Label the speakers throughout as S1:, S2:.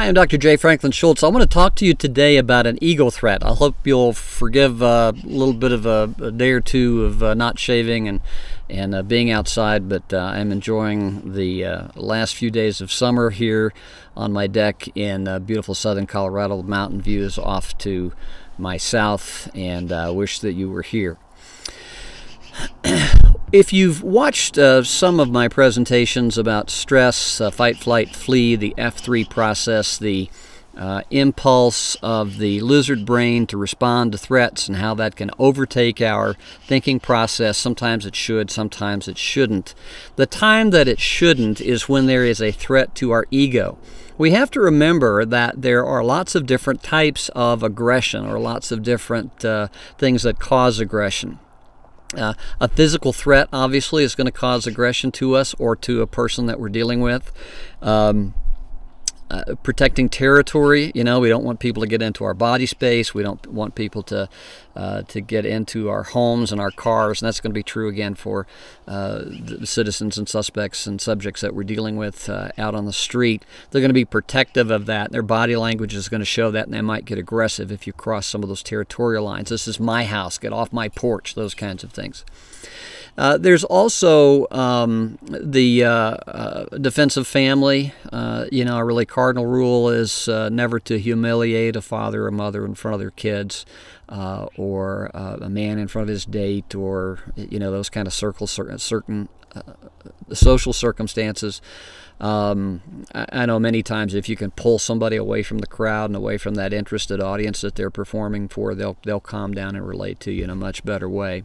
S1: Hi, I'm Dr. J. Franklin Schultz. I want to talk to you today about an ego threat. I hope you'll forgive a little bit of a day or two of not shaving and being outside, but I'm enjoying the last few days of summer here on my deck in beautiful southern Colorado. Mountain views off to my south, and wish that you were here. If you've watched some of my presentations about stress, fight, flight, flee, the F3 process, the impulse of the lizard brain to respond to threats and how that can overtake our thinking process, sometimes it should, sometimes it shouldn't. The time that it shouldn't is when there is a threat to our ego. We have to remember that there are lots of different types of aggression, or lots of different things that cause aggression. A physical threat, obviously, is going to cause aggression to us or to a person that we're dealing with. Protecting territory, we don't want people to get into our body space. We don't want people to get into our homes and our cars, and that's going to be true again for the citizens and suspects and subjects that we're dealing with out on the street. They're going to be protective of that. Their body language is going to show that, and they might get aggressive if you cross some of those territorial lines. This is my house, get off my porch, those kinds of things. There's also the defensive family. A really cardinal rule is never to humiliate a father or mother in front of their kids, or a man in front of his date, or those kind of certain social circumstances. I know many times if you can pull somebody away from the crowd and away from that interested audience that they're performing for, they'll calm down and relate to you in a much better way.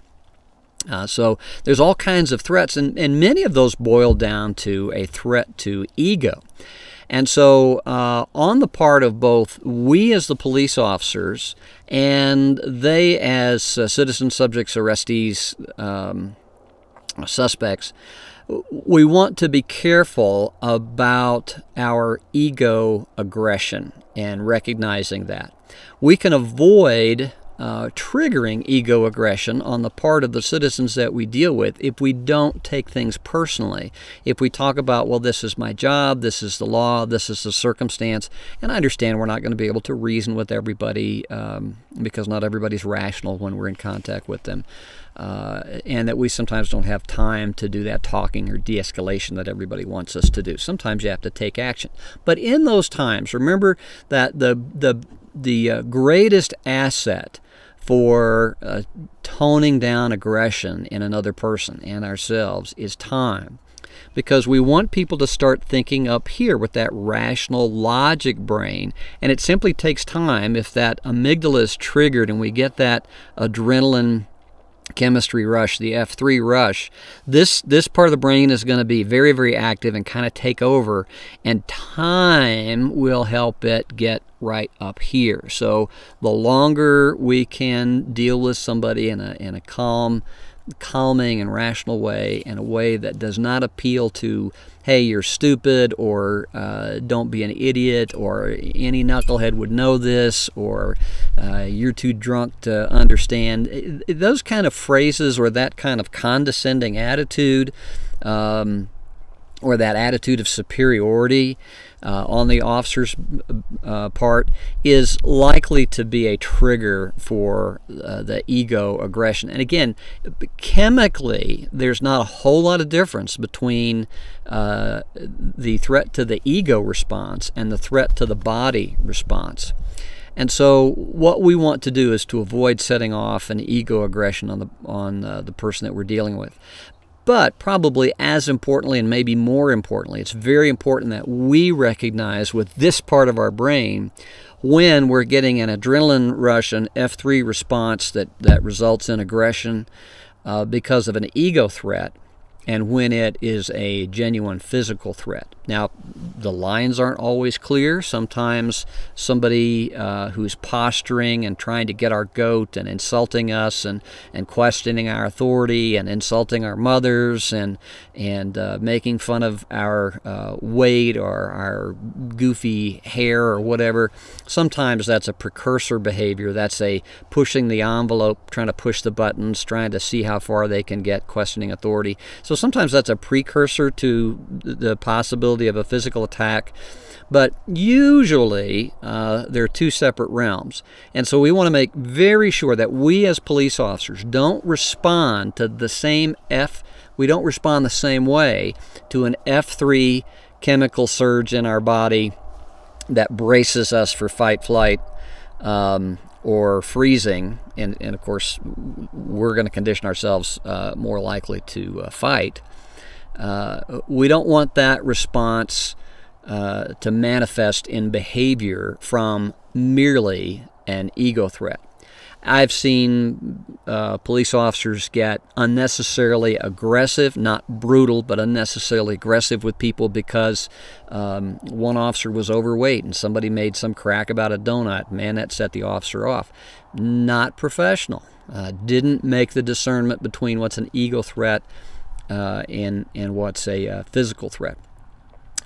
S1: So there's all kinds of threats, and many of those boil down to a threat to ego. And so on the part of both we as the police officers and they as citizen subjects, arrestees, suspects, we want to be careful about our ego aggression and recognizing that. We can avoid triggering ego aggression on the part of the citizens that we deal with if we don't take things personally. If we talk about, well, this is my job, this is the law, this is the circumstance, and I understand we're not going to be able to reason with everybody because not everybody's rational when we're in contact with them, and that we sometimes don't have time to do that talking or de-escalation that everybody wants us to do. Sometimes you have to take action. But in those times, remember that the greatest asset for toning down aggression in another person and ourselves is time, because we want people to start thinking up here with that rational logic brain, and it simply takes time. If that amygdala is triggered and we get that adrenaline chemistry rush, the F3 rush, this part of the brain is going to be very, very active and kind of take over, and time will help it get right up here. So the longer we can deal with somebody in a calming and rational way, in a way that does not appeal to, hey, you're stupid, or don't be an idiot, or any knucklehead would know this, or you're too drunk to understand. Those kind of phrases, or that kind of condescending attitude, or that attitude of superiority on the officer's part, is likely to be a trigger for the ego aggression. And again, chemically, there's not a whole lot of difference between the threat to the ego response and the threat to the body response. And so what we want to do is to avoid setting off an ego aggression on the person that we're dealing with. But probably as importantly, and maybe more importantly, it's very important that we recognize with this part of our brain when we're getting an adrenaline rush, an F3 response that results in aggression because of an ego threat, and when it is a genuine physical threat. Now, the lines aren't always clear. Sometimes somebody who's posturing and trying to get our goat and insulting us and questioning our authority and insulting our mothers and making fun of our weight or our goofy hair or whatever, sometimes that's a precursor behavior. That's a pushing the envelope, trying to push the buttons, trying to see how far they can get, questioning authority. So So sometimes that's a precursor to the possibility of a physical attack. But usually they're two separate realms. And so we want to make very sure that we as police officers don't respond to the same we don't respond the same way to an F3 chemical surge in our body that braces us for fight, flight, or freezing. And of course, we're going to condition ourselves more likely to fight. We don't want that response to manifest in behavior from merely an ego threat. I've seen police officers get unnecessarily aggressive, not brutal, but unnecessarily aggressive with people because one officer was overweight and somebody made some crack about a donut. Man, that set the officer off. Not professional. Didn't make the discernment between what's an ego threat and what's a physical threat.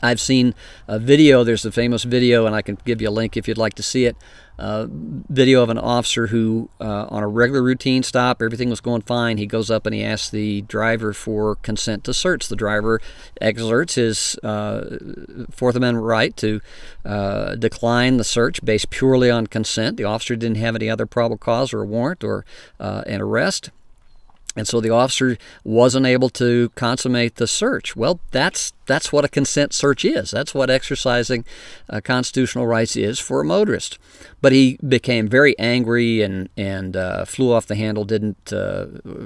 S1: I've seen a video, there's a famous video, and I can give you a link if you'd like to see it, video of an officer who, on a regular routine stop, everything was going fine. He goes up and he asks the driver for consent to search. The driver exerts his Fourth Amendment right to decline the search based purely on consent. The officer didn't have any other probable cause or a warrant or an arrest. And so the officer wasn't able to consummate the search. Well, that's what a consent search is. That's what exercising constitutional rights is for a motorist. But he became very angry and flew off the handle. Didn't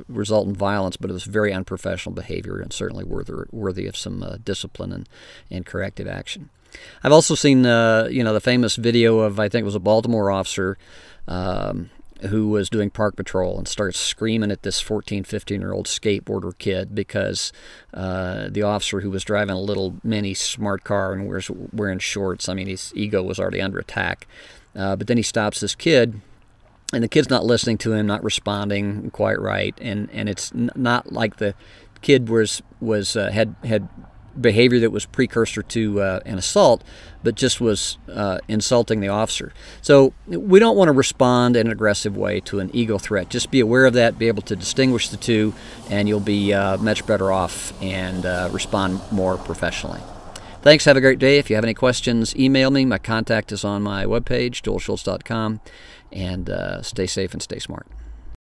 S1: result in violence, but it was very unprofessional behavior and certainly worthy of some discipline and corrective action. I've also seen the famous video of, I think it was a Baltimore officer who was doing park patrol and starts screaming at this 14, 15-year-old skateboarder kid because the officer, who was driving a little mini smart car and was wearing shorts, I mean, his ego was already under attack. But then he stops this kid, and the kid's not listening to him, not responding quite right, and it's not like the kid had behavior that was precursor to an assault, but just was insulting the officer. So we don't want to respond in an aggressive way to an ego threat. Just be aware of that, be able to distinguish the two, and you'll be much better off and respond more professionally. Thanks. Have a great day. If you have any questions, email me. My contact is on my webpage, joelschultz.com, and stay safe and stay smart.